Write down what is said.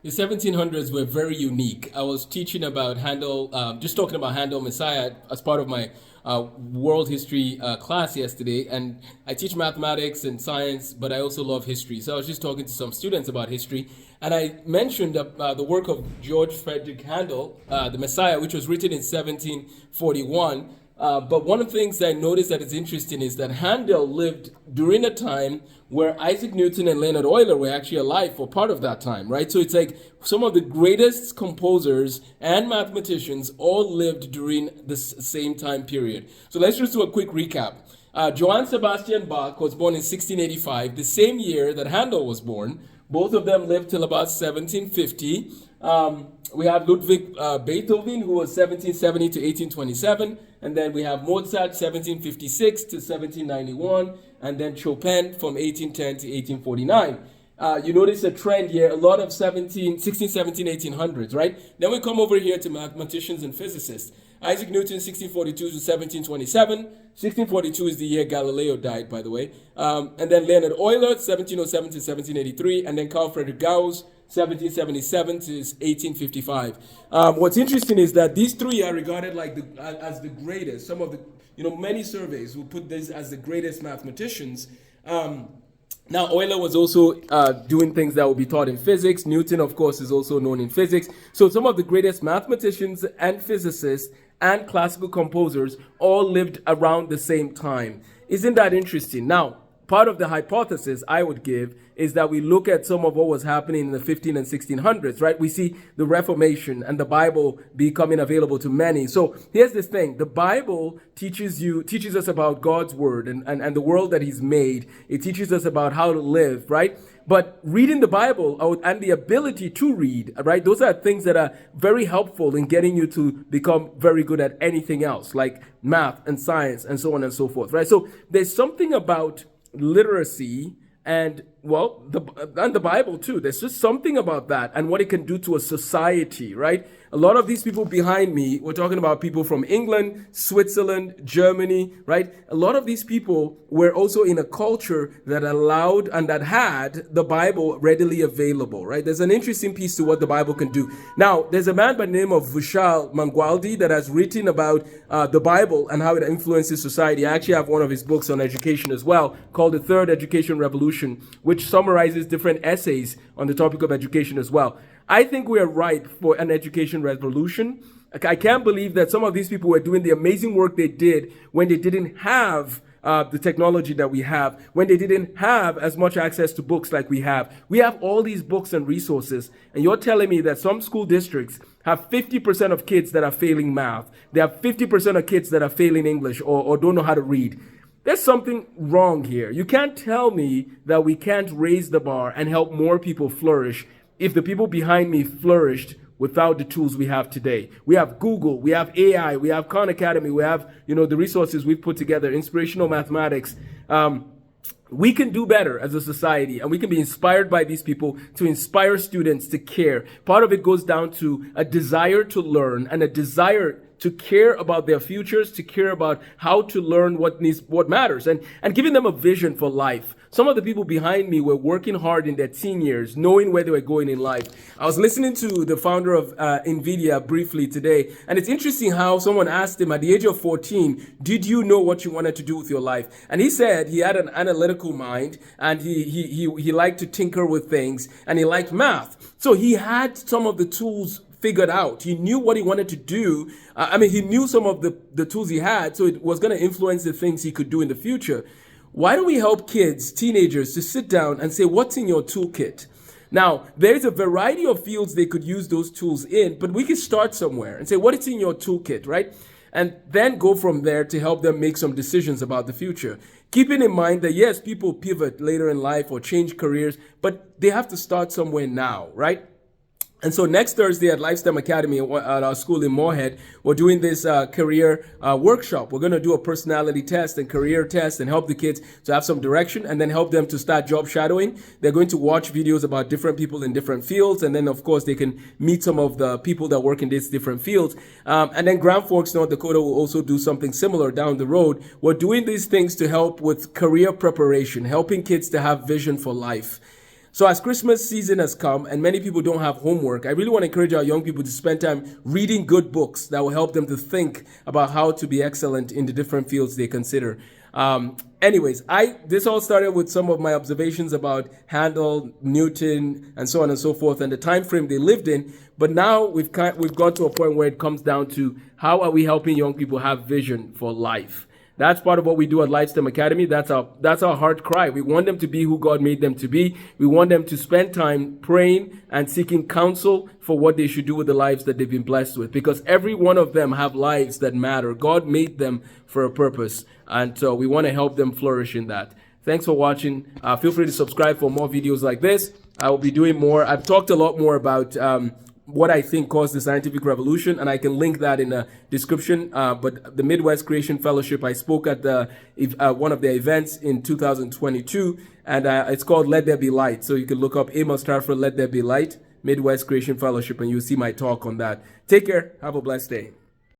The 1700s were very unique. I was teaching about Handel, just talking about Handel Messiah as part of my world history class yesterday. And I teach mathematics and science, but I also love history. So I was just talking to some students about history. And I mentioned the work of George Frederick Handel, the Messiah, which was written in 1741. But one of the things I noticed that is interesting is that Handel lived during a time where Isaac Newton and Leonard Euler were actually alive for part of that time, right? So it's like some of the greatest composers and mathematicians all lived during this same time period. So let's just do a quick recap. Johann Sebastian Bach was born in 1685, the same year that Handel was born. Both of them lived till about 1750. We have Ludwig Beethoven, who was 1770 to 1827. And then we have Mozart, 1756 to 1791. And then Chopin from 1810 to 1849. You notice a trend here, a lot of 16, 17, 1800s, right? Then we come over here to mathematicians and physicists. Isaac Newton, 1642 to 1727. 1642 is the year Galileo died, by the way. And then Leonard Euler, 1707 to 1783. And then Carl Friedrich Gauss, 1777 to 1855. What's interesting is that these three are regarded like as the greatest. Some of the, many surveys will put this as the greatest mathematicians. Now, Euler was also doing things that will be taught in physics. Newton, of course, is also known in physics. So some of the greatest mathematicians and physicists and classical composers all lived around the same time. Isn't that interesting? Now, part of the hypothesis I would give is that we look at some of what was happening in the 15 and 1600s, right? We see the Reformation and the Bible becoming available to many. So here's this thing. The Bible teaches us about God's word and the world that he's made. It teaches us about how to live, right? But reading the Bible and the ability to read, right? Those are things that are very helpful in getting you to become very good at anything else, like math and science and so on and so forth, right? So there's something about literacy and the Bible too. There's just something about that and what it can do to a society, right? A lot of these people behind me, we're talking about people from England, Switzerland, Germany, right? A lot of these people were also in a culture that allowed and that had the Bible readily available, right? There's an interesting piece to what the Bible can do. Now, there's a man by the name of Vishal Mangalwadi that has written about the Bible and how it influences society. I actually have one of his books on education as well, called The Third Education Revolution, which summarizes different essays on the topic of education as well. I think we are ripe for an education revolution. I can't believe that some of these people were doing the amazing work they did when they didn't have the technology that we have, when they didn't have as much access to books like we have. We have all these books and resources, and you're telling me that some school districts have 50% of kids that are failing math. They have 50% of kids that are failing English or don't know how to read. There's something wrong here. You can't tell me that we can't raise the bar and help more people flourish if the people behind me flourished without the tools we have today. We have Google, we have AI, we have Khan Academy, we have, the resources we've put together, inspirational mathematics. We can do better as a society, and we can be inspired by these people to inspire students to care. Part of it goes down to a desire to learn and a desire to care about their futures, to care about how to learn what matters, and giving them a vision for life. Some of the people behind me were working hard in their teen years, knowing where they were going in life. I was listening to the founder of NVIDIA briefly today, and it's interesting how someone asked him at the age of 14, did you know what you wanted to do with your life? And he said he had an analytical mind, and he liked to tinker with things, and he liked math. So he had some of the tools figured out. He knew what he wanted to do. He knew some of the tools he had, so it was going to influence the things he could do in the future. Why don't we help kids, teenagers, to sit down and say, what's in your toolkit? Now, there's a variety of fields they could use those tools in, but we can start somewhere and say, what is in your toolkit, right? And then go from there to help them make some decisions about the future. Keeping in mind that, yes, people pivot later in life or change careers, but they have to start somewhere now, right? And so next Thursday at Lifestem Academy at our school in Moorhead, we're doing this career workshop. We're going to do a personality test and career test and help the kids to have some direction and then help them to start job shadowing. They're going to watch videos about different people in different fields. And then, of course, they can meet some of the people that work in these different fields. And then Grand Forks, North Dakota will also do something similar down the road. We're doing these things to help with career preparation, helping kids to have vision for life. So as Christmas season has come and many people don't have homework, I really want to encourage our young people to spend time reading good books that will help them to think about how to be excellent in the different fields they consider. Anyways, this all started with some of my observations about Handel, Newton, and so on and so forth, and the time frame they lived in. But now we've got to a point where it comes down to how are we helping young people have vision for life. That's part of what we do at Lightstem Academy. That's our heart cry. We want them to be who God made them to be. We want them to spend time praying and seeking counsel for what they should do with the lives that they've been blessed with. Because every one of them have lives that matter. God made them for a purpose. And so we want to help them flourish in that. Thanks for watching. Feel free to subscribe for more videos like this. I will be doing more. I've talked a lot more about what I think caused the scientific revolution, and I can link that in the description. But the Midwest Creation Fellowship, I spoke at one of their events in 2022, and it's called Let There Be Light. So you can look up Amos Stratford, Let There Be Light, Midwest Creation Fellowship, and you'll see my talk on that. Take care. Have a blessed day.